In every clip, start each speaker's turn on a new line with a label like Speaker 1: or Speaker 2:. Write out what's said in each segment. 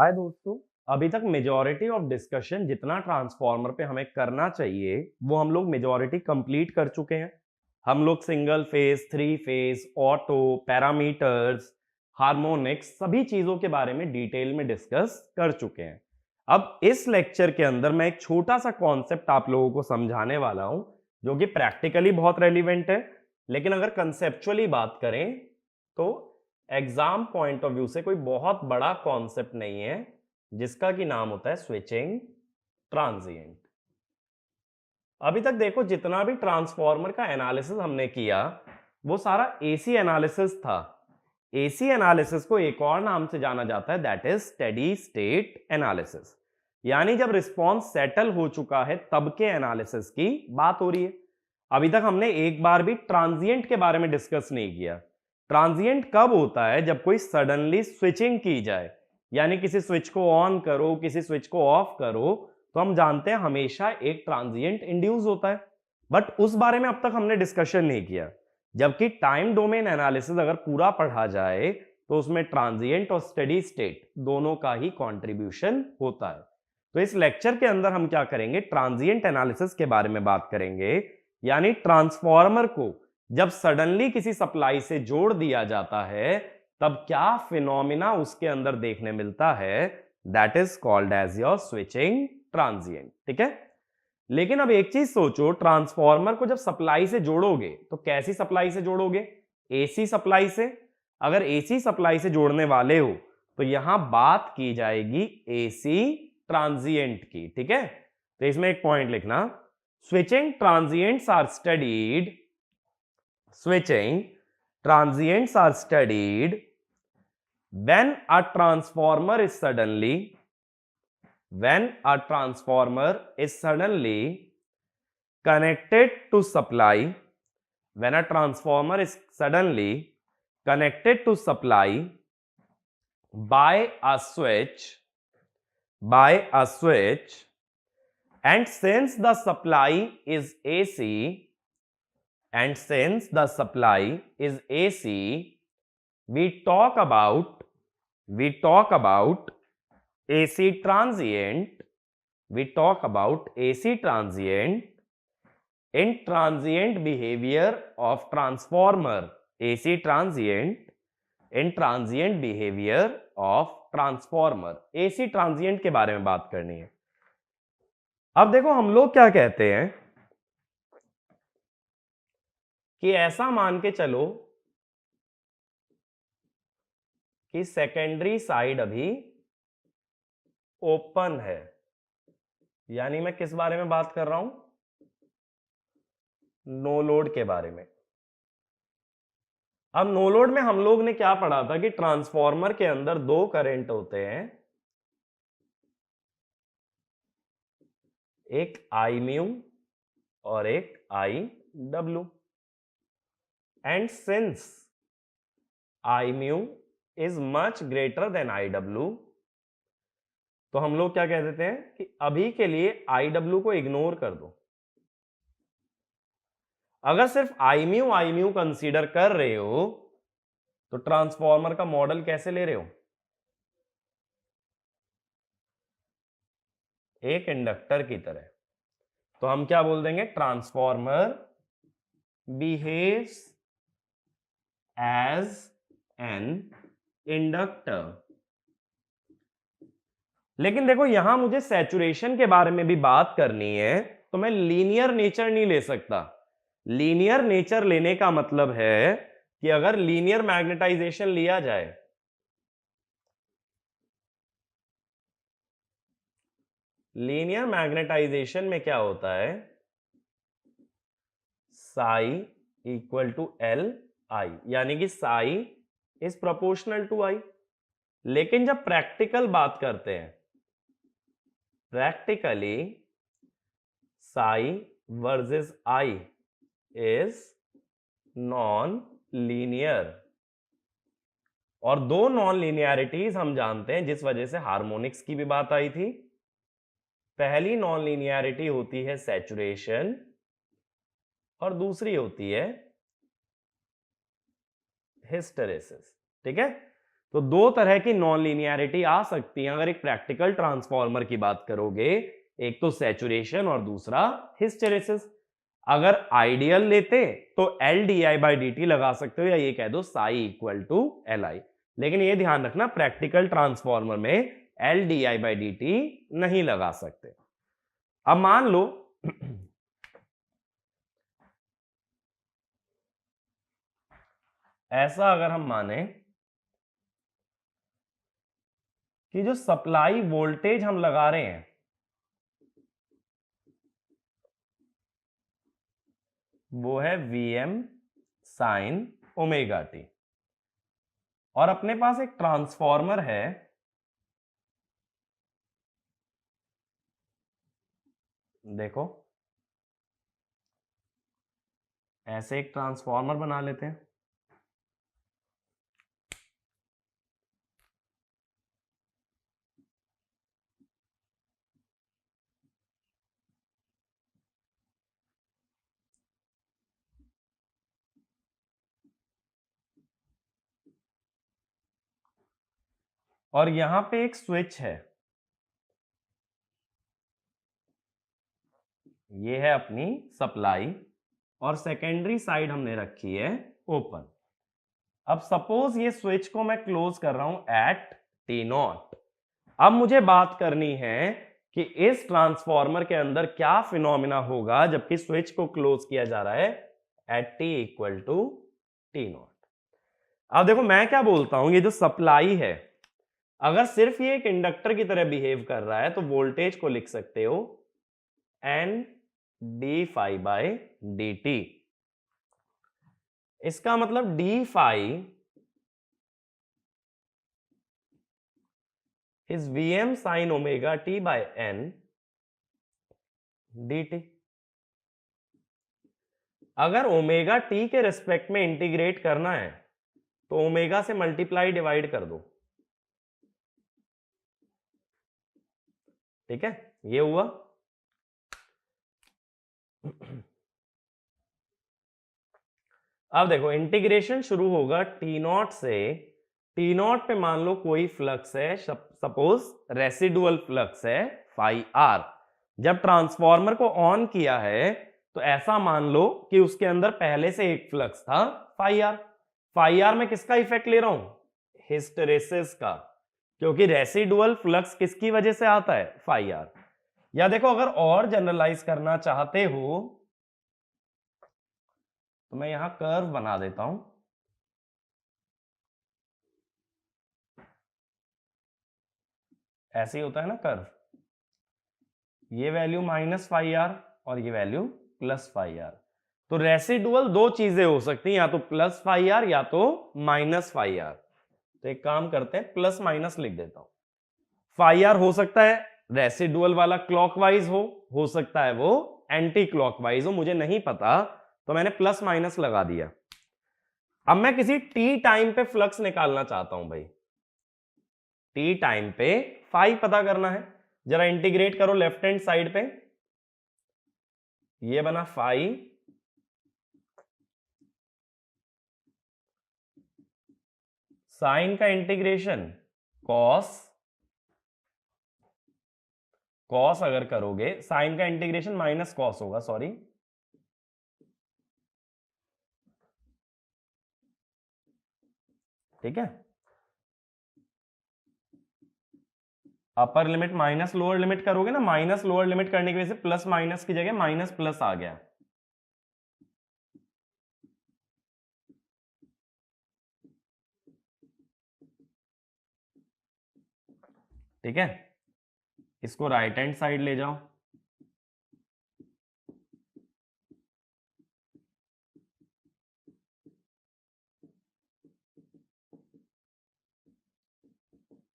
Speaker 1: हाय दोस्तों। अभी तक मेजॉरिटी ऑफ डिस्कशन जितना ट्रांसफार्मर पे हमें करना चाहिए वो हम लोग मेजॉरिटी कंप्लीट कर चुके हैं। हम लोग single phase, three phase, auto, parameters, harmonics सभी चीजों के बारे में डिटेल में डिस्कस कर चुके हैं। अब इस लेक्चर के अंदर मैं एक छोटा सा कॉन्सेप्ट आप लोगों को समझाने वाला हूं जो कि प्रैक्टिकली बहुत रेलिवेंट है, लेकिन अगर कंसेप्चुअली बात करें तो एग्जाम पॉइंट ऑफ व्यू से कोई बहुत बड़ा कॉन्सेप्ट नहीं है, जिसका कि नाम होता है स्विचिंग ट्रांजिएंट। अभी तक देखो जितना भी ट्रांसफार्मर का एनालिसिस हमने किया वो सारा एसी एनालिसिस था। एसी एनालिसिस को एक और नाम से जाना जाता है, that is steady state analysis. यानी जब रिस्पॉन्स सेटल हो चुका है तब के एनालिसिस की बात हो रही है। अभी तक हमने एक बार भी ट्रांजिएंट के बारे में डिस्कस नहीं किया। ट्रांजिएंट कब होता है? जब कोई सडनली स्विचिंग की जाए, यानी किसी स्विच को ऑन करो, किसी स्विच को ऑफ करो, तो हम जानते हैं हमेशा एक ट्रांजिएंट इंड्यूस होता है। बट उस बारे में अब तक हमने डिस्कशन नहीं किया। जबकि टाइम डोमेन एनालिसिस अगर पूरा पढ़ा जाए तो उसमें ट्रांजिएंट और स्टेडी स्टेट दोनों का ही कंट्रीब्यूशन होता है। तो इस लेक्चर के अंदर हम क्या करेंगे? ट्रांजिएंट एनालिसिस के बारे में बात करेंगे। यानी ट्रांसफार्मर को जब सडनली किसी सप्लाई से जोड़ दिया जाता है तब क्या फिनोमिना उसके अंदर देखने मिलता है, that is called as your switching transient. ठीक है। लेकिन अब एक चीज सोचो, ट्रांसफार्मर को जब सप्लाई से जोड़ोगे तो कैसी सप्लाई से जोड़ोगे? एसी सप्लाई से। अगर एसी सप्लाई से जोड़ने वाले हो तो यहां बात की जाएगी एसी ट्रांजिएंट की। ठीक है। तो इसमें एक पॉइंट लिखना, switching transients are studied, switching transients are studied when a transformer is suddenly connected to supply, when a transformer is suddenly connected to supply by a switch, and since the supply is AC, we talk about AC transient, in transient behavior of transformer, AC transient in transient behavior of transformer। AC transient के बारे में बात करनी है। अब देखो हम लोग क्या कहते हैं कि ऐसा मान के चलो कि सेकेंडरी साइड अभी ओपन है। यानी मैं किस बारे में बात कर रहा हूं? नो लोड के बारे में। अब नो लोड में हम लोग ने क्या पढ़ा था कि ट्रांसफार्मर के अंदर दो करंट होते हैं, एक आई म्यू और एक I W. And since I mu is much greater than I W, तो हम लोग क्या कह देते हैं कि अभी के लिए आई डब्ल्यू को इग्नोर कर दो। अगर सिर्फ आई म्यू कंसीडर कर रहे हो तो ट्रांसफार्मर का मॉडल कैसे ले रहे हो? एक इंडक्टर की तरह। तो हम क्या बोल देंगे? Transformer behaves as an inductor. लेकिन देखो यहां मुझे सैचुरेशन के बारे में भी बात करनी है, तो मैं लीनियर नेचर नहीं ले सकता। लीनियर नेचर लेने का मतलब है कि अगर लीनियर मैग्नेटाइजेशन लिया जाए, लीनियर मैग्नेटाइजेशन में क्या होता है? Psi equal to L I, यानी कि psi is proportional to I. लेकिन जब प्रैक्टिकल बात करते हैं, practically psi versus I is non linear. और दो नॉन लीनियरिटीज हम जानते हैं जिस वजह से हार्मोनिक्स की भी बात आई थी। पहली नॉन लीनियरिटी होती है सैचुरेशन और दूसरी होती है हिस्टेरेसिस। ठीक है। तो दो तरह की नॉन लीनियरिटी आ सकती है अगर एक प्रैक्टिकल ट्रांसफॉर्मर की बात करोगे, एक तो सैचुरेशन और दूसरा हिस्टेरेसिस। अगर आइडियल लेते तो L D I by D T लगा सकते हो या ये कह दो psi equal to L I, लेकिन ये ध्यान रखना प्रैक्टिकल ट्रांसफॉर्मर में L D I by D T नहीं लगा सकते। अब मान लो ऐसा अगर हम माने कि जो सप्लाई वोल्टेज हम लगा रहे हैं वो है Vm साइन ओमेगा टी, और अपने पास एक ट्रांसफॉर्मर है देखो, ऐसे एक ट्रांसफॉर्मर बना लेते हैं। और यहां पे एक स्विच है, ये है अपनी सप्लाई, और सेकेंडरी साइड हमने रखी है ओपन। अब सपोज ये स्विच को मैं क्लोज कर रहा हूं एट टी नॉट। अब मुझे बात करनी है कि इस ट्रांसफॉर्मर के अंदर क्या फिनोमिना होगा जबकि स्विच को क्लोज किया जा रहा है at T equal to T naught. अब देखो मैं क्या बोलता हूं, ये जो सप्लाई है अगर सिर्फ ये एक इंडक्टर की तरह बिहेव कर रहा है तो वोल्टेज को लिख सकते हो N D phi by D T. इसका मतलब D phi is Vm sin omega T by N D T. अगर ओमेगा टी के रेस्पेक्ट में इंटीग्रेट करना है तो ओमेगा से मल्टीप्लाई डिवाइड कर दो, ठीक है, ये हुआ। अब देखो इंटीग्रेशन शुरू होगा टी नॉट से, टी नॉट पे मान लो कोई फ्लक्स है, सपोज रेसिडुअल फ्लक्स है फाई आर। जब ट्रांसफॉर्मर को ऑन किया है तो ऐसा मान लो कि उसके अंदर पहले से एक फ्लक्स था फाई आर। फाई आर में किसका इफेक्ट ले रहा हूं, हिस्टेरेसिस का, क्योंकि रेसिडुअल फ्लक्स किसकी वजह से आता है, फाई आर। या देखो अगर और जनरलाइज करना चाहते हो तो मैं यहां कर्व बना देता हूं, ऐसे ही होता है ना कर्व, ये वैल्यू माइनस फाई आर और ये वैल्यू प्लस फाई आर। तो रेसिडुअल दो चीजें हो सकती हैं, या तो प्लस फाई आर या तो माइनस फाई आर। तो एक काम करते हैं, प्लस माइनस लिख देता हूं। फाई आर हो सकता है रेसिडुअल वाला क्लॉकवाइज हो सकता है वो एंटी क्लॉकवाइज हो, मुझे नहीं पता, तो मैंने प्लस माइनस लगा दिया। अब मैं किसी टी टाइम पे फ्लक्स निकालना चाहता हूं भाई, टी टाइम पे फाई पता करना है। जरा इंटीग्रेट करो लेफ्ट हैंड साइड पे, ये बना फाई साइन का इंटीग्रेशन कॉस, कॉस अगर करोगे साइन का इंटीग्रेशन माइनस कॉस होगा, सॉरी, ठीक है। Upper limit minus lower limit करोगे ना, माइनस लोअर लिमिट करने की वजह से प्लस माइनस की जगह माइनस प्लस आ गया, ठीक है। इसको राइट हैंड साइड ले जाओ,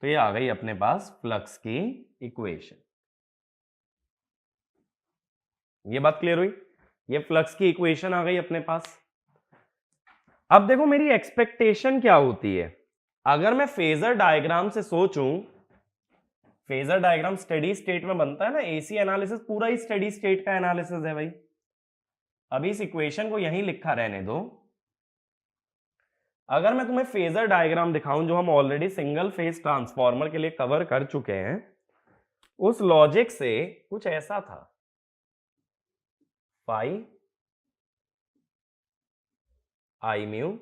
Speaker 1: तो ये आ गई अपने पास फ्लक्स की इक्वेशन। ये बात क्लियर हुई, ये फ्लक्स की इक्वेशन आ गई अपने पास। अब देखो मेरी एक्सपेक्टेशन क्या होती है, अगर मैं फेजर डायग्राम से सोचूं, फेजर डायग्राम स्टेडी स्टेट में बनता है ना, एसी एनालिसिस पूरा ही स्टेडी स्टेट का एनालिसिस है भाई। अभी इस इक्वेशन को यहीं लिखा रहने दो, अगर मैं तुम्हें फेजर डायग्राम दिखाऊं जो हम ऑलरेडी सिंगल फेज ट्रांसफॉर्मर के लिए कवर कर चुके हैं, उस लॉजिक से कुछ ऐसा था, फाई आई म्यू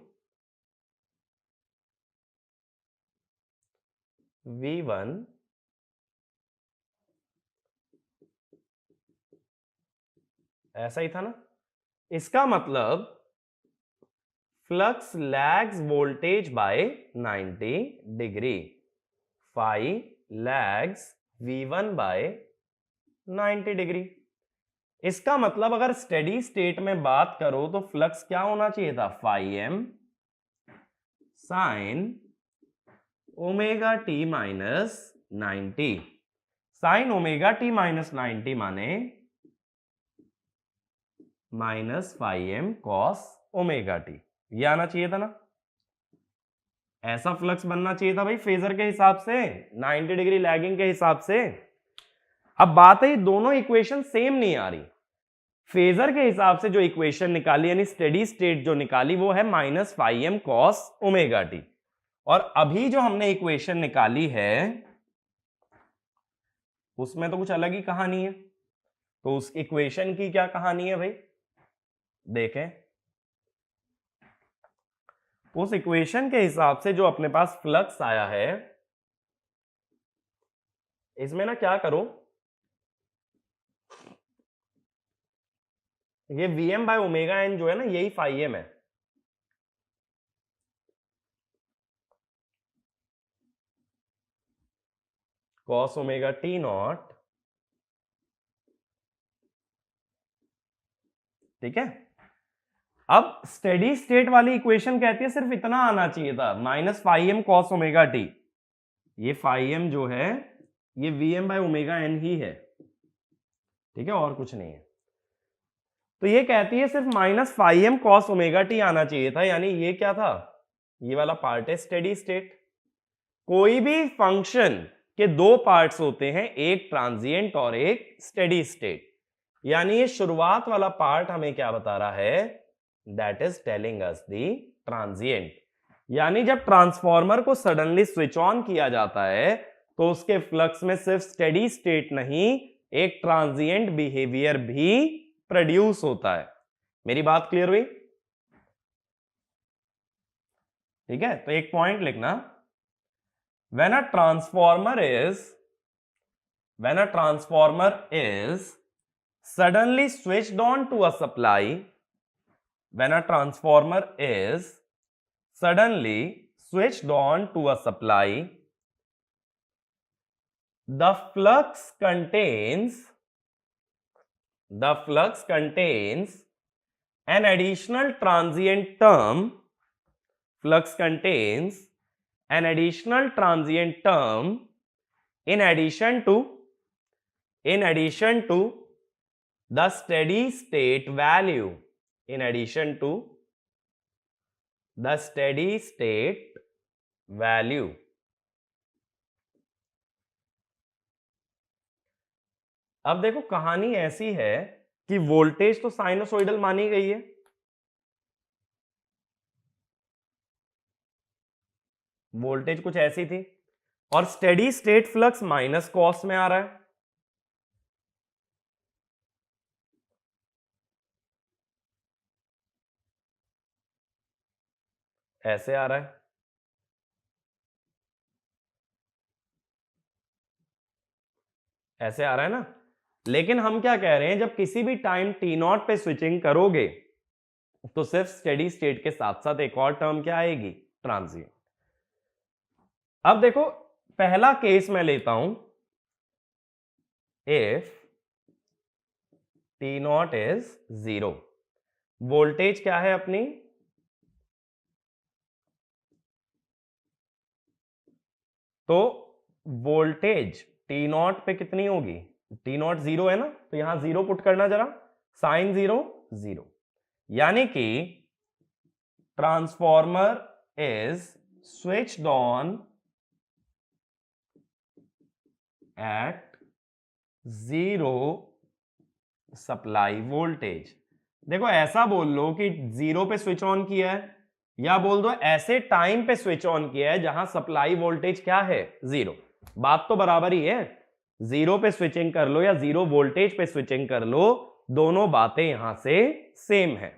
Speaker 1: V1 ऐसा ही था ना। इसका मतलब flux lags voltage by 90 degree, phi lags V1 by 90 degree. इसका मतलब अगर स्टेडी स्टेट में बात करो तो फ्लक्स क्या होना चाहिए था, phi M sine omega T minus 90। Sine omega T minus 90 माने minus phi M cos omega T, ये आना चाहिए था ना। ऐसा फ्लक्स बनना चाहिए था भाई फेजर के हिसाब से, 90 डिग्री लैगिंग के हिसाब से। अब बात है दोनों इक्वेशन सेम नहीं आ रही। फेजर के हिसाब से जो इक्वेशन निकाली यानी स्टेडी स्टेट जो निकाली वो है minus phi M cos omega T, और अभी जो हमने इक्वेशन निकाली है उसमें तो कुछ अलग ही कहानी है। तो उस इक्वेशन की क्या कहानी है भाई, देखें। उस इक्वेशन के हिसाब से जो अपने पास फ्लक्स आया है, इसमें ना क्या करो, ये Vm बाय ओमेगा एन जो है ना यही फाई एम है। कॉस ओमेगा टी नॉट, ठीक है। अब स्टेडी स्टेट वाली इक्वेशन कहती है सिर्फ इतना आना चाहिए था, minus phi M cos omega T. ये फाई एम जो है ये Vm बाय ओमेगा एन ही है, ठीक है, और कुछ नहीं है। तो ये कहती है सिर्फ minus phi M cos omega T आना चाहिए था, यानी ये क्या था, ये वाला पार्ट है स्टेडी स्टेट। कोई भी फंक्शन के दो पार्ट्स होते हैं, एक ट्रांजिएंट और एक स्टेडी स्टेट। यानी ये शुरुआत वाला पार्ट हमें क्या बता रहा है, that is telling us the transient. यानी जब ट्रांसफॉर्मर को सडनली स्विच ऑन किया जाता है तो उसके फ्लक्स में सिर्फ स्टेडी स्टेट नहीं, एक ट्रांजिएंट बिहेवियर भी प्रोड्यूस होता है। मेरी बात क्लियर हुई, ठीक है। तो एक पॉइंट लिखना, when a transformer is suddenly switched on to a supply, when a transformer is suddenly switched on to a supply, the flux contains an additional transient term, in addition to the steady state value, अब देखो कहानी ऐसी है कि voltage तो sinusoidal मानी गई है, वोल्टेज कुछ ऐसी थी, और steady state flux minus cos में आ रहा है। ऐसे आ रहा है, ऐसे आ रहा है ना। लेकिन हम क्या कह रहे हैं, जब किसी भी टाइम टी नॉट पे स्विचिंग करोगे तो सिर्फ स्टेडी स्टेट के साथ साथ एक और टर्म क्या आएगी, ट्रांजिएंट। अब देखो पहला केस मैं लेता हूं, if T not is 0, voltage क्या है अपनी, तो वोल्टेज टी नॉट पे कितनी होगी, टी नॉट 0 है ना, तो यहां 0 पुट करना जरा, साइन 0 0, यानी कि transformer is switched on at 0 supply voltage. देखो ऐसा बोल लो कि 0 पे स्विच ऑन किया है या बोल दो ऐसे टाइम पे स्विच ऑन किया है जहां सप्लाई वोल्टेज क्या है, 0। बात तो बराबर ही है, 0 पे स्विचिंग कर लो या 0 वोल्टेज पे स्विचिंग कर लो, दोनों बातें यहां से सेम है।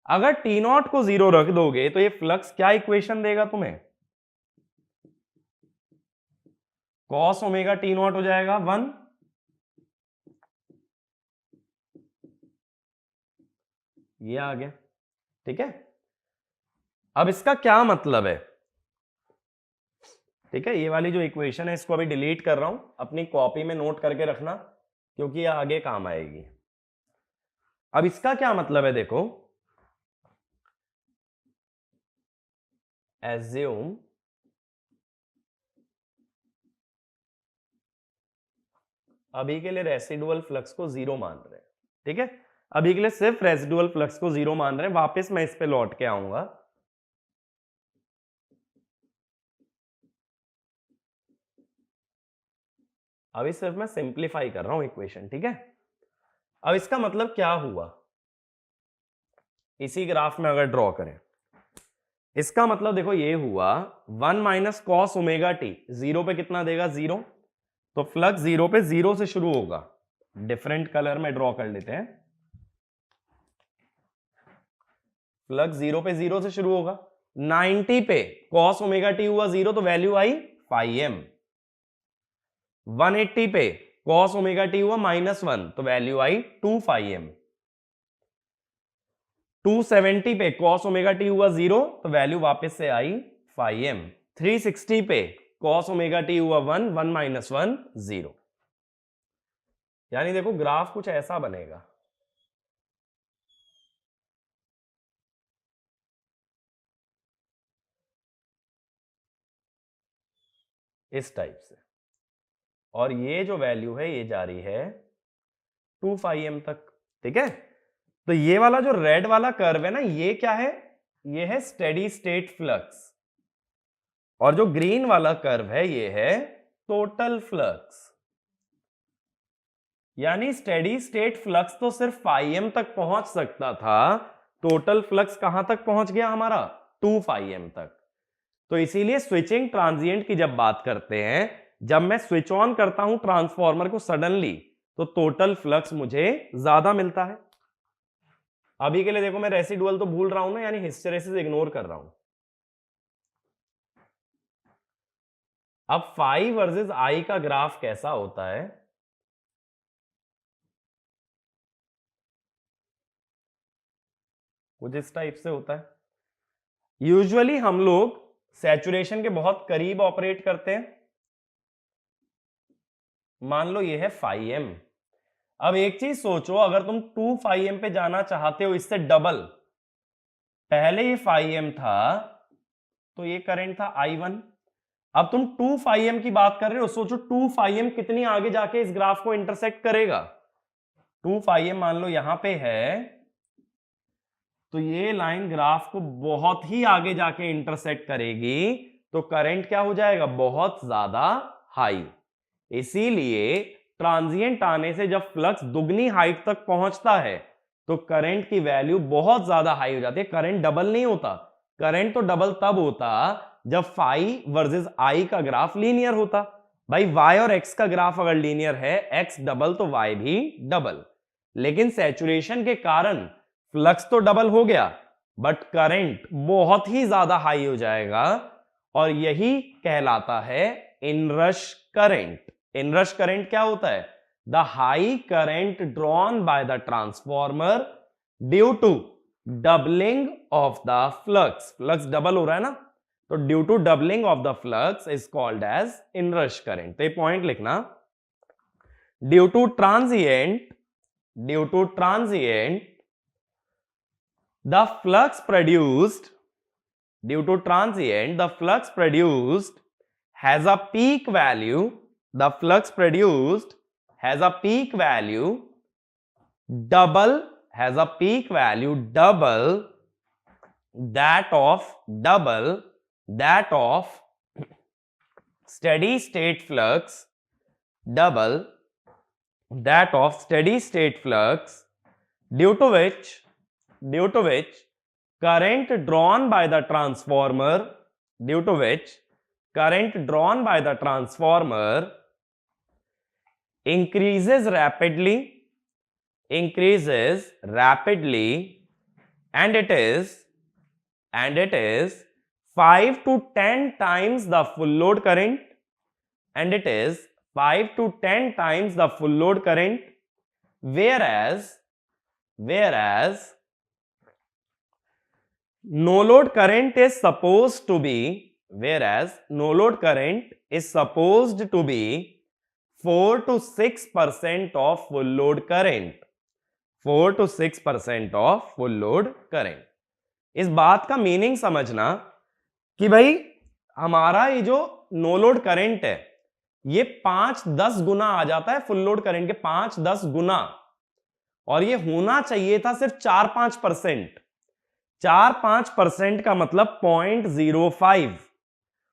Speaker 1: अगर टी नॉट को 0 रख दोगे तो ये फ्लक्स क्या इक्वेशन देगा तुम्हें, कॉस ओमेगा टी नॉट हो जाएगा 1, ये आ गया। ठीक है, अब इसका क्या मतलब है, ठीक है, ये वाली जो इक्वेशन है इसको अभी डिलीट कर रहा हूं, अपनी कॉपी में नोट करके रखना क्योंकि ये आगे काम आएगी। अब इसका क्या मतलब है देखो, एज्यूम अभी के लिए रेसिडुअल फ्लक्स को 0 मान रहे हैं, ठीक है, अभी के लिए सिर्फ रेसिडुअल फ्लक्स को 0 मान रहे हैं, वापस मैं इस पे लौट के आऊंगा। अभी सिर्फ मैं सिंप्लीफाई कर रहा हूं इक्वेशन, ठीक है। अब इसका मतलब क्या हुआ, इसी ग्राफ में अगर ड्रॉ करें, इसका मतलब देखो ये हुआ 1 माइनस कॉस ओमेगा टी, 0 पे कितना देगा 0, तो फ्लक्स 0 पे 0 से शुरू होगा, डिफरेंट कलर में ड्रॉ कर लेते हैं, फ्लक्स 0 पे 0 से शुरू होगा, 90 पे कॉस ओमेगा टी हुआ 0 तो वैल्यू आई φm, 180 पे कॉस ओमेगा टी हुआ -1 तो वैल्यू आई 2 φm, 270 पे कॉस ओमेगा टी हुआ 0 तो वैल्यू वापस से आई φm, 360 पे कॉस ओमेगा टी हुआ 1, 1 माइनस 1 0। यानी देखो ग्राफ कुछ ऐसा बनेगा, इस टाइप से, और ये जो वैल्यू है ये जा रही है 2 φm तक, ठीक है। तो ये वाला जो रेड वाला कर्व है ना, ये क्या है, ये है स्टेडी स्टेट फ्लक्स, और जो ग्रीन वाला कर्व है ये है टोटल फ्लक्स। यानी स्टेडी स्टेट फ्लक्स तो सिर्फ φm तक पहुंच सकता था, टोटल फ्लक्स कहां तक पहुंच गया हमारा, 2 φm तक। तो इसीलिए स्विचिंग ट्रांजिएंट की जब बात करते हैं, जब मैं स्विच ऑन करता हूं ट्रांसफॉर्मर को सडनली, तो टोटल फ्लक्स मुझे ज्यादा मिलता है। अभी के लिए देखो मैं रेसिडुअल तो भूल रहा हूं ना, यानी हिस्टेरेसिस इग्नोर कर रहा हूं। अब फाई वर्सेस आई का ग्राफ कैसा होता है, कुछ इस टाइप से होता है। यूजुअली हम लोग सैचुरेशन के बहुत करीब ऑपरेट करते हैं, मान लो ये है φm। अब एक चीज सोचो, अगर तुम 2 φm पे जाना चाहते हो, इससे डबल, पहले ये φm था तो ये करंट था I1, अब तुम 2 φm की बात कर रहे हो, सोचो 2 φm कितनी आगे जाके इस ग्राफ को इंटरसेक्ट करेगा, 2 φm मान लो यहां पे है, तो ये लाइन ग्राफ को बहुत ही आगे जाके इंटरसेक्ट करेगी, तो करंट क्या हो जाएगा, बहुत ज्यादा हाई। इसीलिए ट्रांजिएंट आने से जब फ्लक्स दुगनी हाइट तक पहुंचता है तो करंट की वैल्यू बहुत ज्यादा हाई हो जाती है। करंट डबल नहीं होता, करंट तो डबल तब होता जब फाई वर्सेस आई का ग्राफ लीनियर होता। भाई वाई और एक्स का ग्राफ अगर लीनियर है, एक्स डबल तो वाई भी डबल, लेकिन सैचुरेशन के कारण फ्लक्स तो डबल हो गया बट करंट बहुत ही ज्यादा हाई हो जाएगा, और यही कहलाता है इनरश करंट। इनरश करंट क्या होता है, the high current drawn by the transformer due to doubling of the flux, flux double हो रहा है ना, तो due to doubling of the flux is called as inrush current. तो ये पॉइंट लिखना, due to transient, due to transient the flux produced, due to transient, the flux produced has a peak value, the flux produced has a peak value double, has a peak value double that of steady state flux, double that of steady state flux, due to which current drawn by the transformer, due to which current drawn by the transformer increases rapidly, and it is 5 to 10 times the full load current, and it is 5 to 10 times the full load current, whereas no load current is supposed to be 4 to 6% of full load current. 4 to 6% of full load current. इस बात का meaning समझना कि भाई हमारा ये जो no load current है ये 5-10 गुना आ जाता है फुल लोड करंट के, 5-10 गुना, और ये होना चाहिए था सिर्फ 4-5%। 4-5% का मतलब 0.05,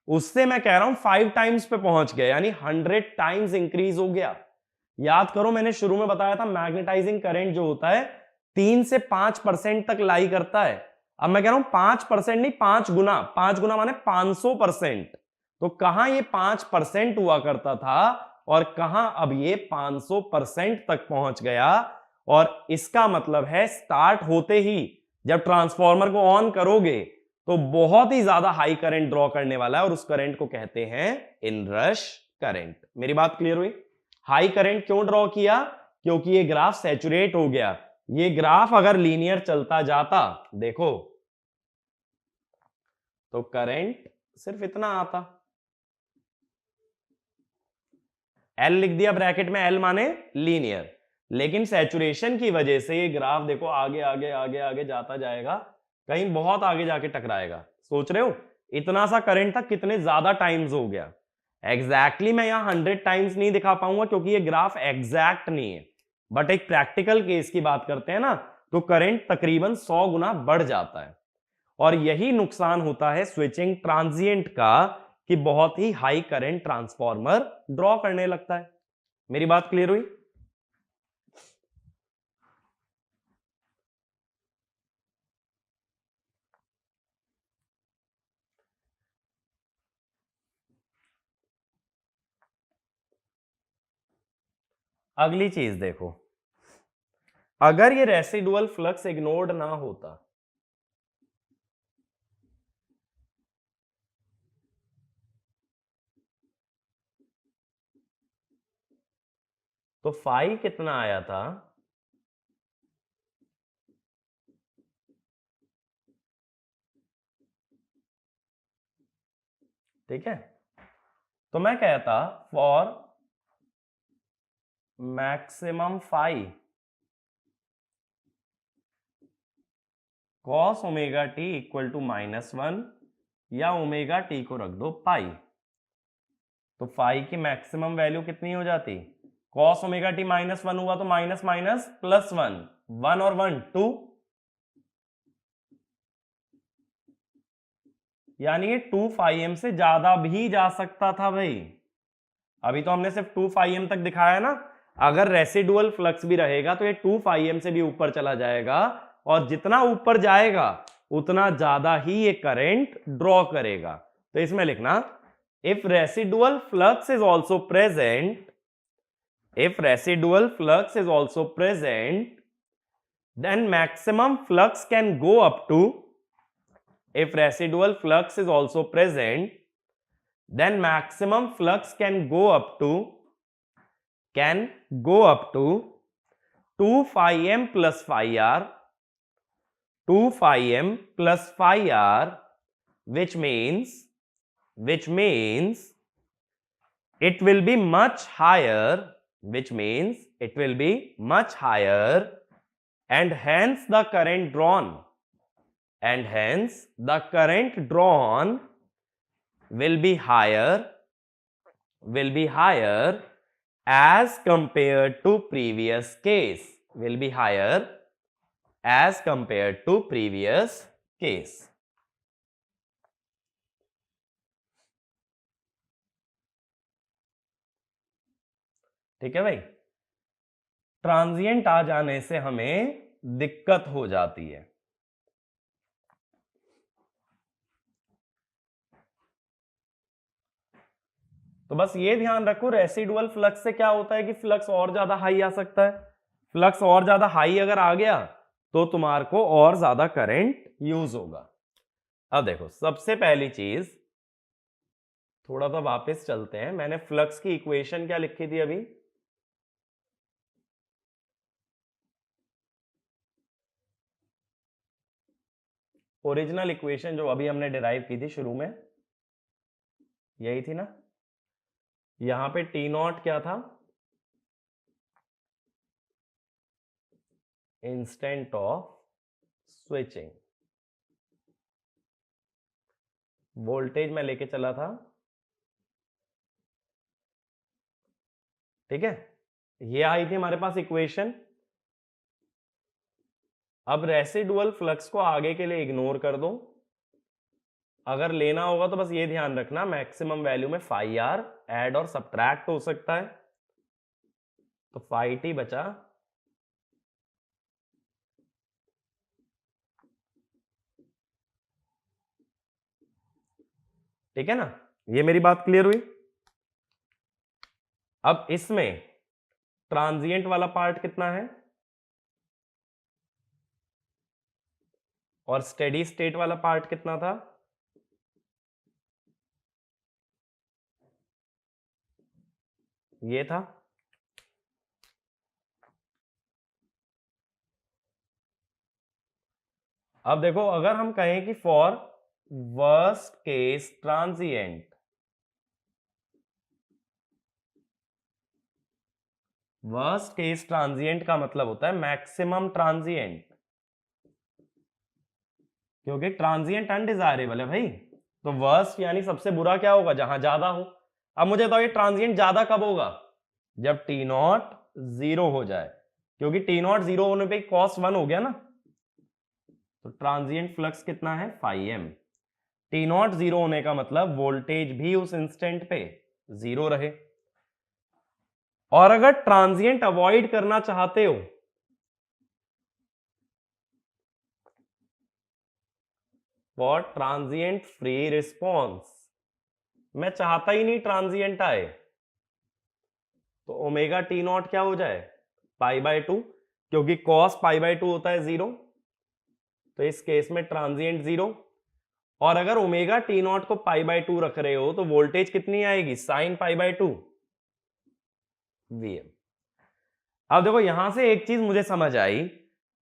Speaker 1: उससे मैं कह रहा हूं 5 टाइम्स पे पहुंच गया, यानी 100 टाइम्स इंक्रीज हो गया। याद करो मैंने शुरू में बताया था मैग्नेटाइजिंग करंट जो होता है 3 से 5% तक लाई करता है। अब मैं कह रहा हूं 5% नहीं, 5 गुना। 5 गुना माने 500%। तो कहां ये 5% हुआ करता था और कहां अब ये 500% तक पहुंच गया। और इसका मतलब है स्टार्ट होते ही जब ट्रांसफार्मर को ऑन करोगे तो बहुत ही ज्यादा हाई करंट ड्रॉ करने वाला है, और उस करंट को कहते हैं इनरश करंट। मेरी बात क्लियर हुई? हाई करंट क्यों ड्रॉ किया? क्योंकि ये ग्राफ सैचुरेट हो गया। ये ग्राफ अगर लीनियर चलता जाता, देखो, तो करंट सिर्फ इतना आता। एल लिख दिया ब्रैकेट में, एल माने लीनियर, लेकिन सैचुरेशन की वजह से ये ग्राफ देखो आगे आगे आगे आगे जाता जाएगा, कहीं बहुत आगे जाके टकराएगा। सोच रहे हो इतना सा करंट था, कितने ज्यादा टाइम्स हो गया। एग्जैक्टली मैं यहां 100 टाइम्स नहीं दिखा पाऊंगा क्योंकि ये ग्राफ एग्जैक्ट नहीं है, बट एक प्रैक्टिकल केस की बात करते हैं ना, तो करंट तकरीबन 100 गुना बढ़ जाता है। और यही नुकसान होता है स्विचिंग ट्रांजिएंट का कि बहुत ही हाई करंट ट्रांसफार्मर ड्रॉ करने लगता है। मेरी बात क्लियर हुई? अगली चीज देखो, अगर ये रेसिडुअल फ्लक्स इग्नोर्ड ना होता तो फाई कितना आया था? ठीक है, तो मैं कहता for maximum phi cos omega T equal to -1, या ओमेगा टी को रख दो पाई, तो फाई की मैक्सिमम वैल्यू कितनी हो जाती? कॉस ओमेगा टी -1 हुआ तो माइनस माइनस प्लस 1, 1 और 1 2, यानी ये 2 फाई एम से ज्यादा भी जा सकता था भाई। अभी तो हमने सिर्फ 2 फाई एम तक दिखाया ना, अगर रेसिडुअल फ्लक्स भी रहेगा तो ये 2 फाई एम से भी ऊपर चला जाएगा, और जितना ऊपर जाएगा उतना ज्यादा ही ये करंट ड्रॉ करेगा। तो इसमें लिखना if residual flux is also present, if residual flux is also present, then maximum flux can go up to, if residual flux is also present, then maximum flux can go up to 2 phi m plus phi r, 2 phi m plus phi r, which means it will be much higher, and hence the current drawn will be higher as compared to previous case, ठीक है भाई। Transient आ जाने से हमें दिक्कत हो जाती है। तो बस ये ध्यान रखो रेसिडुअल फ्लक्स से क्या होता है कि फ्लक्स और ज्यादा हाई आ सकता है। फ्लक्स और ज्यादा हाई अगर आ गया तो तुम्हारे को और ज्यादा करंट यूज होगा। अब देखो सबसे पहली चीज, थोड़ा सा वापस चलते हैं। मैंने फ्लक्स की इक्वेशन क्या लिखी थी अभी? ओरिजिनल इक्वेशन जो अभी हमने डिराइव की थी शुरू में, यही थी ना। यहां पे टी नॉट क्या था? Instant of switching. वोल्टेज में लेके चला था, ठीक है। ये आई थी हमारे पास इक्वेशन। अब रेसिडुअल फ्लक्स को आगे के लिए इग्नोर कर दो। अगर लेना होगा तो बस ये ध्यान रखना मैक्सिमम वैल्यू में फाई आर ऐड और सब्ट्रैक्ट हो सकता है। तो फाई टी बचा, ठीक है ना। ये मेरी बात क्लियर हुई। अब इसमें ट्रांजिएंट वाला पार्ट कितना है और स्टेडी स्टेट वाला पार्ट कितना था? ये था। अब देखो अगर हम कहें कि for worst case transient, worst case transient का मतलब होता है मैक्सिमम ट्रांजिएंट, क्योंकि ट्रांजिएंट अनडिजायरेबल है भाई। तो वर्स्ट यानी सबसे बुरा क्या होगा? जहां ज्यादा हो। अब मुझे बताओ ये ट्रांजिएंट ज्यादा कब होगा? जब टी नॉट जीरो हो जाए, क्योंकि टी नॉट जीरो होने पे कॉस वन हो गया ना। तो ट्रांजिएंट फ्लक्स कितना है? Phi M. T naught zero होने का मतलब वोल्टेज भी उस इंस्टेंट पे जीरो रहे। और अगर ट्रांजिएंट अवॉइड करना चाहते हो, फॉर ट्रांजिएंट फ्री रिस्पॉन्स, मैं चाहता ही नहीं ट्रांजिएंट आए, तो ओमेगा टी नॉट क्या हो जाए? पाई बाय टू, क्योंकि कॉस पाई बाय टू होता है जीरो। तो इस केस में ट्रांजिएंट जीरो। और अगर ओमेगा टी नॉट को पाई बाय टू रख रहे हो तो वोल्टेज कितनी आएगी? Sine pi by two VM. अब देखो यहां से एक चीज मुझे समझ आई,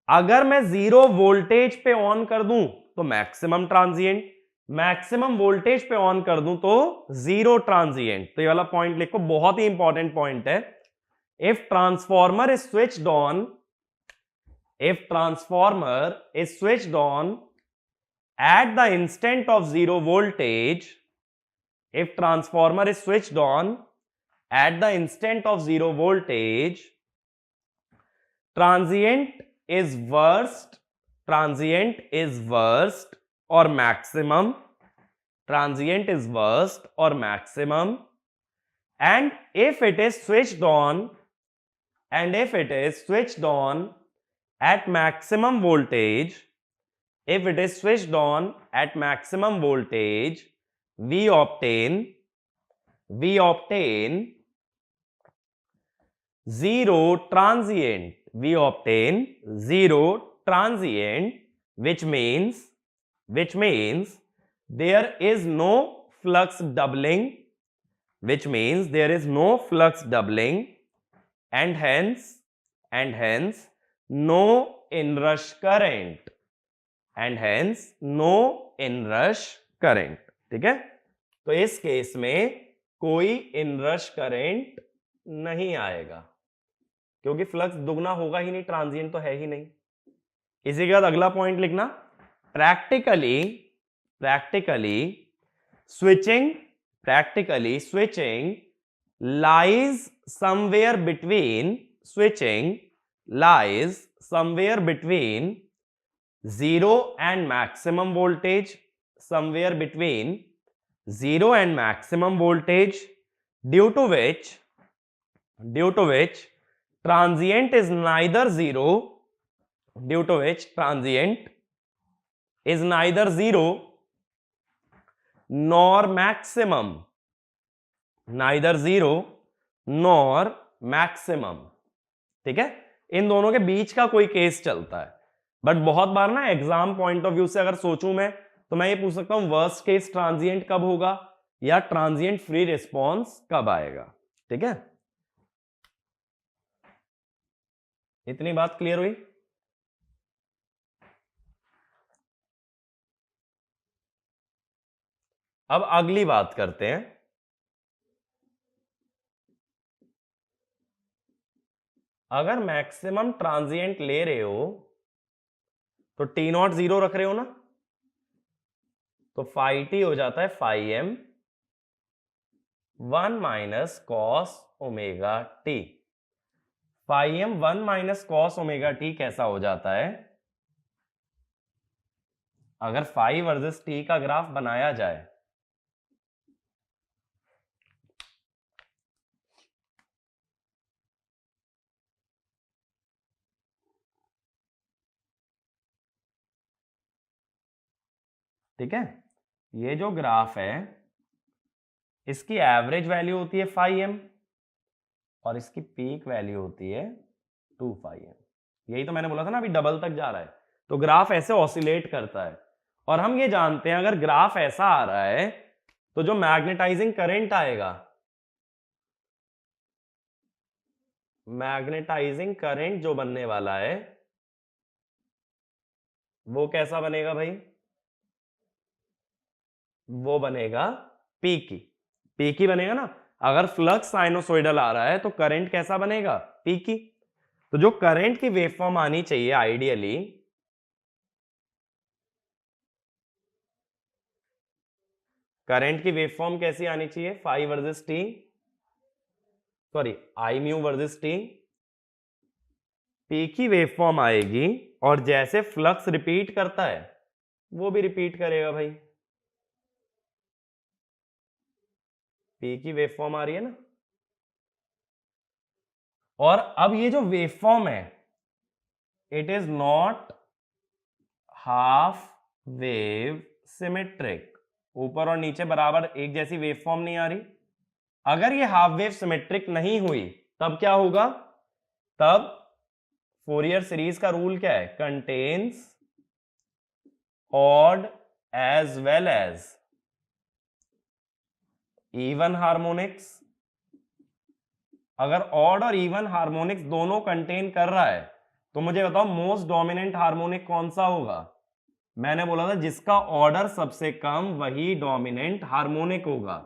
Speaker 1: अगर मैं जीरो वोल्टेज पे ऑन कर दूं तो मैक्सिमम ट्रांजिएंट, मैक्सिमम वोल्टेज पे ऑन कर दूं तो जीरो ट्रांजिएंट। तो ये वाला पॉइंट लिखो, बहुत ही इंपॉर्टेंट पॉइंट है। If transformer is switched on, if transformer is switched on at the instant of zero voltage, if transformer is switched on at the instant of zero voltage, transient is worst, transient is worst or maximum, transient is worst or maximum, and if it is switched on, and if it is switched on at maximum voltage, if it is switched on at maximum voltage, we obtain zero transient. We obtain zero transient, which means there is no flux doubling, which means there is no flux doubling, and hence no inrush current, and hence no inrush current। ठीक है, तो इस case में कोई inrush current नहीं आएगा, क्योंकि flux दुगना होगा ही नहीं, ट्रांजिएंट तो है ही नहीं। इसी के बाद अगला पॉइंट लिखना, practically switching lies somewhere between zero and maximum voltage, somewhere between zero and maximum voltage, due to which transient is neither zero, due to which transient is neither zero nor maximum, neither zero nor maximum, ठीक है, इन दोनों के बीच का कोई case चलता है। But बहुत बार ना एग्जाम पॉइंट ऑफ व्यू से अगर सोचूं मैं, तो मैं ये पूछ सकता हूं वर्स्ट केस ट्रांजिएंट कब होगा या ट्रांजिएंट फ्री रिस्पॉन्स कब आएगा, ठीक है। इतनी बात क्लियर हुई। अब अगली बात करते हैं, अगर मैक्सिमम ट्रांजिएंट ले रहे हो तो टी नॉट जीरो रख रहे हो ना, तो फाई टी हो जाता है phi M 1 minus cos omega T. Phi M 1 minus cos omega T कैसा हो जाता है, अगर फाई वर्सेस टी का ग्राफ बनाया जाए, ठीक है, ये जो ग्राफ है इसकी एवरेज वैल्यू होती है फाई एम और इसकी पीक वैल्यू होती है 2 फाई एम। यही तो मैंने बोला था ना अभी डबल तक जा रहा है, तो ग्राफ ऐसे ऑसिलेट करता है। और हम ये जानते हैं अगर ग्राफ ऐसा आ रहा है तो जो मैग्नेटाइजिंग करंट आएगा, मैग्नेटाइजिंग करंट जो बनने वाला है वो कैसा बनेगा भाई, वो बनेगा पीकी। पीकी बनेगा ना, अगर फ्लक्स साइनोसोइडल आ रहा है तो करंट कैसा बनेगा, पीकी। तो जो करंट की वेवफॉर्म आनी चाहिए आइडियली, करंट की वेवफॉर्म कैसी आनी चाहिए, phi versus T, sorry I mu versus T, P की वेवफॉर्म आएगी और जैसे फ्लक्स रिपीट करता है वो भी रिपीट करेगा भाई। पी की वेवफॉर्म आ रही है ना, और अब ये जो वेवफॉर्म है it is not half wave symmetric, ऊपर और नीचे बराबर एक जैसी वेवफॉर्म नहीं आ रही। अगर ये हाफ वेव सिमेट्रिक नहीं हुई तब क्या होगा, तब फोरियर सीरीज का रूल क्या है, contains odd as well as even harmonics. अगर ऑड और इवन हार्मोनिक्स दोनों कंटेन कर रहा है तो मुझे बताओ मोस्ट डोमिनेंट हार्मोनिक कौन सा होगा। मैंने बोला था जिसका ऑर्डर सबसे कम वही डोमिनेंट हार्मोनिक होगा।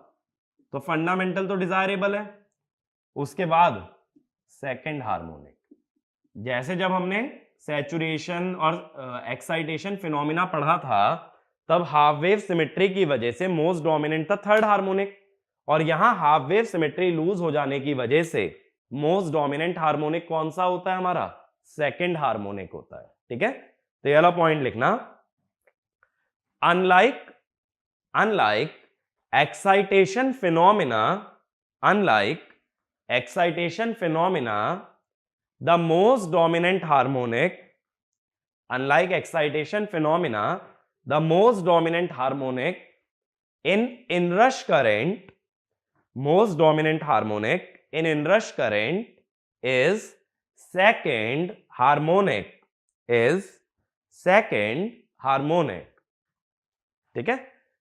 Speaker 1: तो फंडामेंटल तो डिजायरेबल है, उसके बाद सेकंड हार्मोनिक। जैसे जब हमने सैचुरेशन और एक्साइटेशन फिनोमिना पढ़ा था तब हाफ वेव सिमेट्री की वजह से मोस्ट डोमिनेंट था थर्ड हार्मोनिक, और यहां हाफ वेव सिमेट्री लूज हो जाने की वजह से मोस्ट डोमिनेंट हार्मोनिक कौन सा होता है हमारा, सेकंड हार्मोनिक होता है, ठीक है। तो ये वाला पॉइंट लिखना, unlike excitation phenomena, unlike excitation phenomena the most dominant harmonic, unlike excitation phenomena, the most dominant harmonic in inrush current, most dominant harmonic in inrush current is second harmonic, is second harmonic, ठीक है।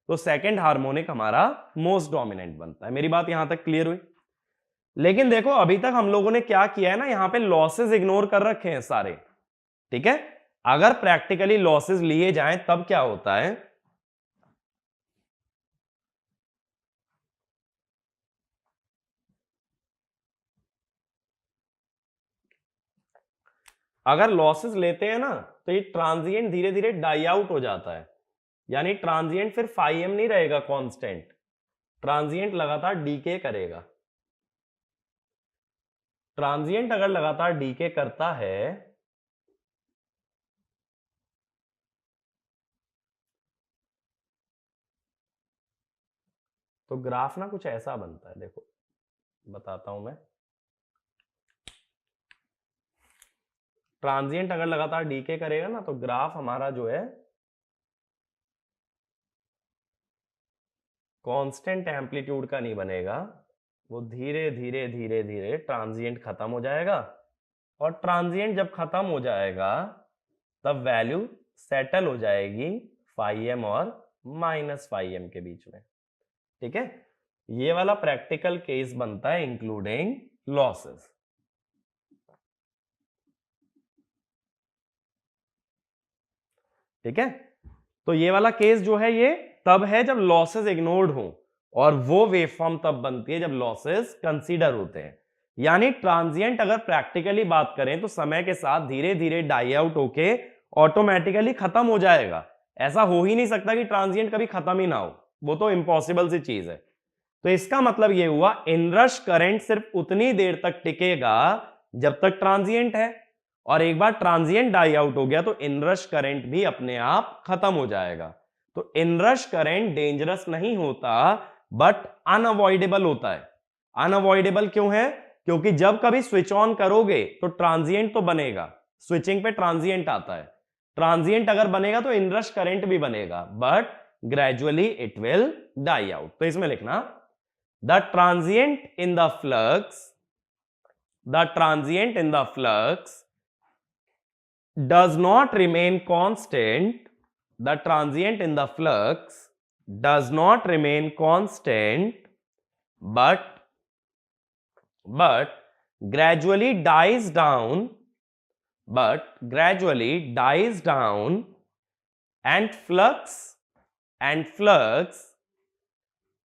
Speaker 1: तो second harmonic हमारा most dominant बनता है। मेरी बात यहां तक क्लियर हुई। लेकिन देखो अभी तक हम लोगों ने क्या किया है ना, यहां पे लॉसेस इग्नोर कर रखे हैं सारे, ठीक है। अगर प्रैक्टिकली लॉसेस लिए जाएं तब क्या होता है, अगर लॉसेस लेते हैं ना तो ये ट्रांजिएंट धीरे धीरे डाई आउट हो जाता है, यानी ट्रांजिएंट फिर फाई एम नहीं रहेगा कांस्टेंट, ट्रांजिएंट लगातार डीके करेगा। ट्रांजिएंट अगर लगातार डीके करता है तो ग्राफ ना कुछ ऐसा बनता है, देखो बताता हूं मैं। ट्रांजिएंट अगर लगातार डीके करेगा ना तो ग्राफ हमारा जो है कांस्टेंट एम्पलीट्यूड का नहीं बनेगा, वो धीरे धीरे धीरे धीरे ट्रांजिएंट खत्म हो जाएगा, और ट्रांजिएंट जब खत्म हो जाएगा तब वैल्यू सेटल हो जाएगी φm और -φm के बीच में। ठीक है, ये वाला प्रैक्टिकल केस बनता है इंक्लूडिंग लॉसेस। ठीक है, तो ये वाला केस जो है ये तब है जब लॉसेस इग्नोर्ड हो, और वो वेवफॉर्म तब बनती है जब लॉसेस कंसीडर होते हैं। यानी ट्रांजिएंट अगर प्रैक्टिकली बात करें तो समय के साथ धीरे धीरे डाई आउट होके ऑटोमेटिकली खत्म हो जाएगा। ऐसा हो ही नहीं सकता कि ट्रांजिएंट कभी खत्म ही ना हो, वो तो इम्पॉसिबल सी चीज है। तो इसका मतलब ये हुआ इनरश करंट सिर्फ उतनी देर तक टिकेगा जब तक ट्रांजिएंट है, और एक बार ट्रांजिएंट डाई आउट हो गया तो इनरश करंट भी अपने आप खत्म हो जाएगा। तो इनरश करंट डेंजरस नहीं होता बट अनअवॉइडेबल होता है। अनअवॉइडेबल क्यों है? क्योंकि जब कभी स्विच ऑन करोगे तो ट्रांजिएंट तो बनेगा, स्विचिंग पे ट्रांजिएंट आता है, ट्रांजिएंट अगर बनेगा तो इनरश करंट भी बनेगा, but gradually it will die out. तो इसमें लिखना the transient in the flux does not remain constant, the transient in the flux does not remain constant, but gradually dies down, and flux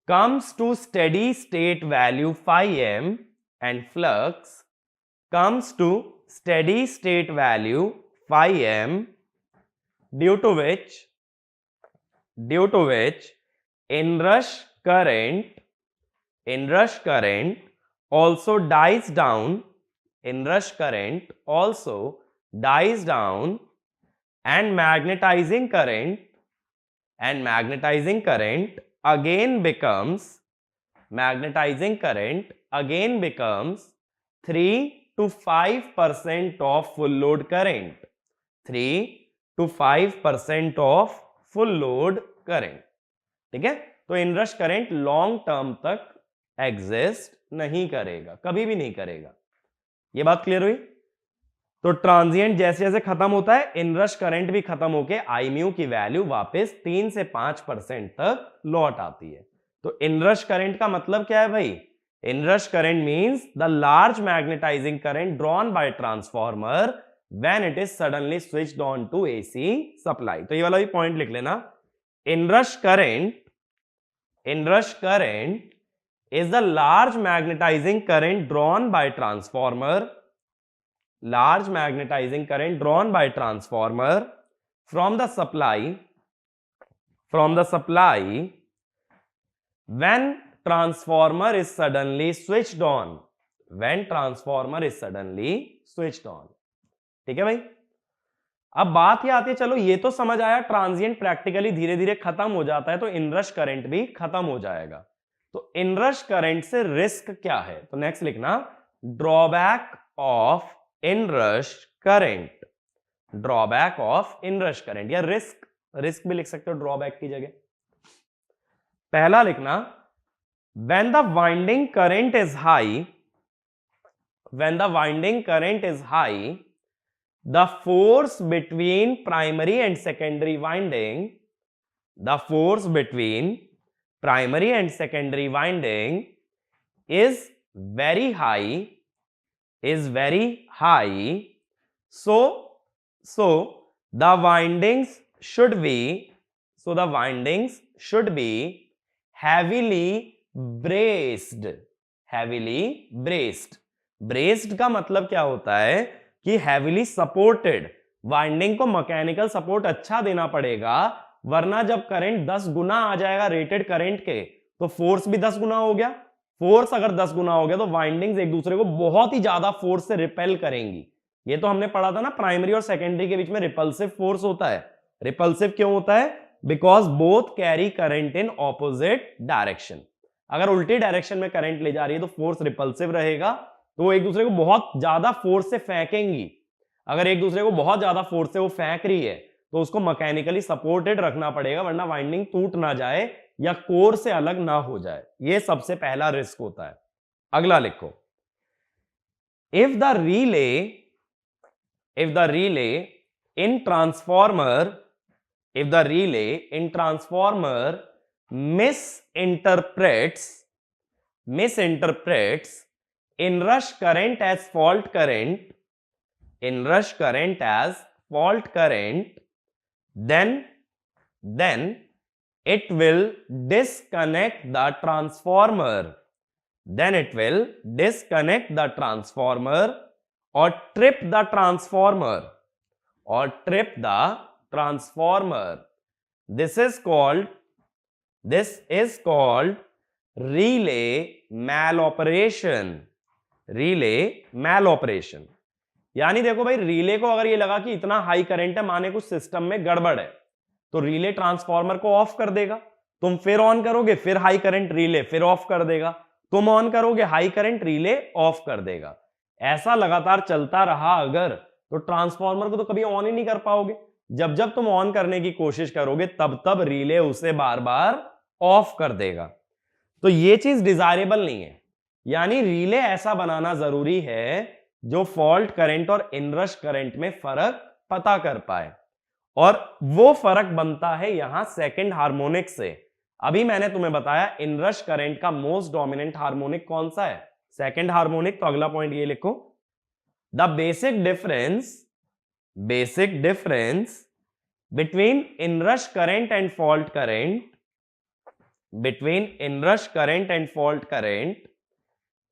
Speaker 1: comes to steady state value phi m, and flux comes to steady state value phi m, due to which inrush current also dies down, and magnetizing current again becomes 3 to 5% of full load current, 3 to 5% of full load current। ठीक है, तो inrush current long term तक exist नहीं करेगा, कभी भी नहीं करेगा। ये बात क्लियर हुई? तो ट्रांजिएंट जैसे जैसे खत्म होता है इनरश करंट भी खत्म होके आई म्यू की वैल्यू वापस 3 से 5% तक लौट आती है। तो इनरश करंट का मतलब क्या है भाई? Inrush current means the large magnetizing current drawn by transformer when it is suddenly switched on to AC supply। तो ये वाला भी पॉइंट लिख लेना। Inrush current is the large magnetizing current drawn by transformer, from the supply when transformer is suddenly switched on, ठीक है भाई? अब बात ये आती है, चलो ये तो समझ आया ट्रांजिएंट प्रैक्टिकली धीरे धीरे खत्म हो जाता है तो इनरश करंट भी खत्म हो जाएगा। तो इनरश करंट से रिस्क क्या है? तो नेक्स्ट लिखना ड्रॉबैक ऑफ इनरश करंट, या रिस्क भी लिख सकते हो ड्रॉबैक की जगह। पहला लिखना when the winding current is high, the force between primary and secondary winding, is very high, so the windings should be heavily braced। का मतलब क्या होता है कि heavily supported, वाइंडिंग को मैकेनिकल सपोर्ट अच्छा देना पड़ेगा, वरना जब करंट 10 गुना आ जाएगा रेटेड करंट के तो फोर्स भी 10 गुना हो गया। फोर्स अगर 10 गुना हो गया तो वाइंडिंग्स एक दूसरे को बहुत ही ज्यादा फोर्स से रिपेल करेंगी। ये तो हमने पढ़ा था ना, प्राइमरी और सेकेंडरी के बीच में रिपल्सिव फोर्स होता है। रिपल्सिव क्यों होता है? Because both carry current in opposite direction. अगर उल्टी डायरेक्शन में करंट ले जा रही है तो फोर्स रिपल्सिव रहेगा, तो वो एक दूसरे को बहुत ज्यादा फोर्स से फेंकेंगी। अगर एक दूसरे को बहुत ज्यादा फोर्स से वो फेंक रही है तो उसको मैकेनिकली सपोर्टेड रखना पड़ेगा, वरना वाइंडिंग टूट ना जाए या कोर से अलग ना हो जाए। ये सबसे पहला रिस्क होता है। अगला लिखो, if the relay in transformer misinterprets inrush current as fault current, then it will disconnect the transformer. Or trip the transformer. This is called relay maloperation. यानी देखो भाई, रिले को अगर ये लगा कि इतना हाई करंट है, माने कुछ सिस्टम में गड़बड़ है, तो रिले ट्रांसफार्मर को ऑफ कर देगा। तुम फिर ऑन करोगे, फिर हाई करंट, रिले फिर ऑफ कर देगा। तुम ऑन करोगे, हाई करंट, रिले ऑफ कर देगा। ऐसा लगातार चलता रहा अगर, तो ट्रांसफार्मर को तो कभी ऑन ही नहीं कर पाओगे। जब जब तुम ऑन करने की कोशिश करोगे, तब तब रिले उसे बार बार ऑफ कर देगा। तो ये चीज डिजायरेबल नहीं है। यानी रिले ऐसा बनाना जरूरी है जो फॉल्ट करंट और इनरश करंट में फर्क पता कर पाए, और वो फर्क बनता है यहां सेकंड हार्मोनिक से। अभी मैंने तुम्हें बताया इनरश करंट का मोस्ट डोमिनेंट हार्मोनिक कौन सा है, सेकंड हार्मोनिक। तो अगला पॉइंट ये लिखो, the basic difference between inrush current and fault current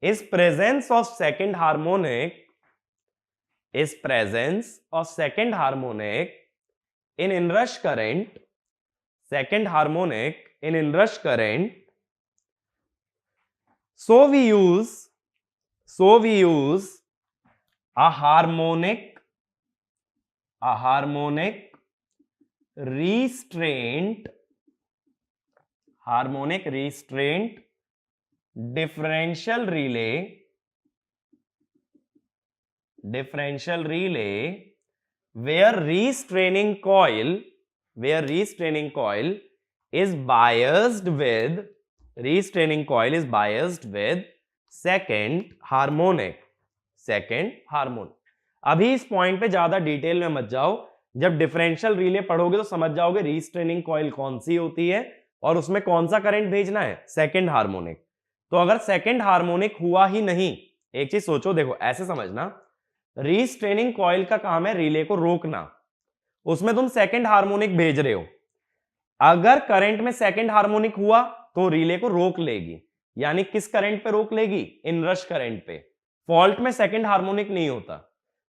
Speaker 1: is presence of second harmonic in inrush current. So we use a harmonic restraint differential relay where restraining coil is biased with second harmonic। अभी इस point पे ज्यादा detail में मत जाओ। जब differential relay पढ़ोगे तो समझ जाओगे रीस्ट्रेनिंग कॉइल कौन सी होती है और उसमें कौन सा करंट भेजना है, सेकंड हार्मोनिक। तो अगर सेकंड हार्मोनिक हुआ ही नहीं, एक चीज सोचो, देखो ऐसे समझना, रीस्ट्रेनिंग कॉइल का काम है रिले को रोकना, उसमें तुम सेकंड हार्मोनिक भेज रहे हो। अगर करंट में सेकंड हार्मोनिक हुआ तो रिले को रोक लेगी। यानी किस करंट पे रोक लेगी, इनरश करंट पे। फॉल्ट में सेकंड हार्मोनिक नहीं होता,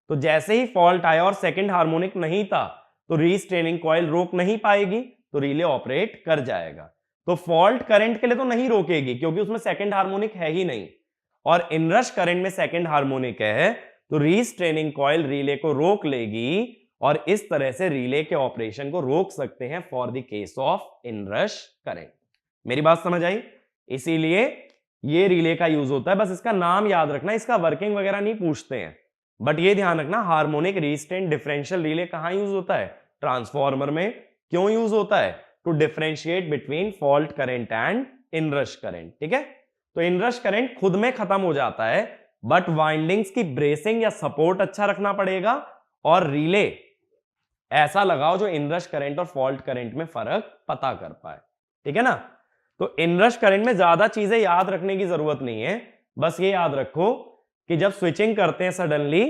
Speaker 1: तो जैसे ही फॉल्ट आया और सेकंड हार्मोनिक नहीं था तो रीस्ट्रेनिंग कॉइल रोक नहीं पाएगी, तो रिले ऑपरेट कर जाएगा। तो फॉल्ट करंट के लिए तो नहीं रोकेगी क्योंकि उसमें सेकंड हार्मोनिक है ही नहीं, और इनरश करंट में सेकंड हार्मोनिक है, तो रीस्ट्रेनिंग कॉइल रिले को रोक लेगी, और इस तरह से रिले के ऑपरेशन को रोक सकते हैं for the case of inrush current. मेरी बात समझ आई? इसीलिए ये रिले का यूज होता है। बस इसका नाम याद रखना, इसका वर्किंग वगैरह नहीं पूछते हैं, बट ये ध्यान रखना हार्मोनिक रीस्ट्रेन डिफरेंशियल रिले कहां यूज होता है, ट्रांसफार्मर में। क्यों यूज होता है, to differentiate between fault current and inrush current. ठीक है, तो इनरश करंट खुद में खत्म हो जाता है, बट वाइंडिंग्स की ब्रेसिंग या सपोर्ट अच्छा रखना पड़ेगा, और रिले ऐसा लगाओ जो इनरश करंट और फॉल्ट करंट में फर्क पता कर पाए। ठीक है ना, तो इनरश करंट में ज्यादा चीजें याद रखने की जरूरत नहीं है। बस ये याद रखो कि जब स्विचिंग करते हैं सडनली,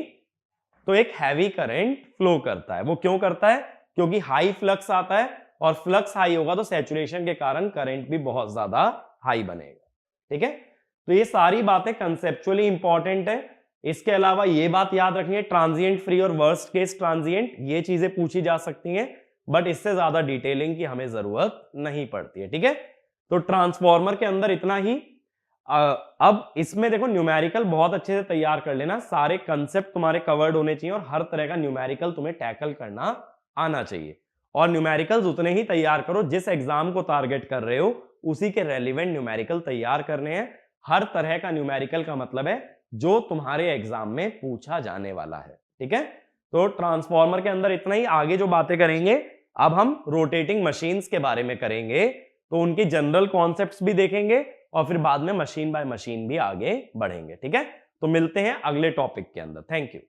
Speaker 1: तो एक हैवी करंट फ्लो करता है। वो क्यों करता है, क्योंकि हाई फ्लक्स आता है, और फ्लक्स हाई होगा तो सैचुरेशन के कारण करंट भी बहुत ज्यादा हाई बनेगा। ठीक है, तो ये सारी बातें कंसेप्चुअली इंपॉर्टेंट है। इसके अलावा ये बात याद रखनी है, ट्रांजिएंट फ्री और वर्स्ट केस ट्रांजिएंट, ये चीजें पूछी जा सकती हैं, बट इससे ज्यादा डिटेलिंग की हमें जरूरत नहीं पड़ती है। ठीक है, तो ट्रांसफॉर्मर के अंदर इतना ही। अब इसमें देखो न्यूमेरिकल बहुत अच्छे से तैयार कर लेना, सारे कंसेप्ट तुम्हारे कवर्ड होने चाहिए, और हर तरह का न्यूमेरिकल तुम्हें टैकल करना आना चाहिए। और न्यूमेरिकल्स उतने ही तैयार करो जिस एग्जाम को टारगेट कर रहे हो, उसी के रेलिवेंट न्यूमेरिकल तैयार करने हैं। हर तरह का न्यूमेरिकल का मतलब है जो तुम्हारे एग्जाम में पूछा जाने वाला है। ठीक है, तो ट्रांसफॉर्मर के अंदर इतना ही। आगे जो बातें करेंगे, अब हम रोटेटिंग मशीन्स के बारे में करेंगे, तो उनकी जनरल कॉन्सेप्ट्स भी देखेंगे और फिर बाद में मशीन बाय मशीन भी आगे बढ़ेंगे। ठीक है, तो मिलते हैं अगले टॉपिक के अंदर। Thank you.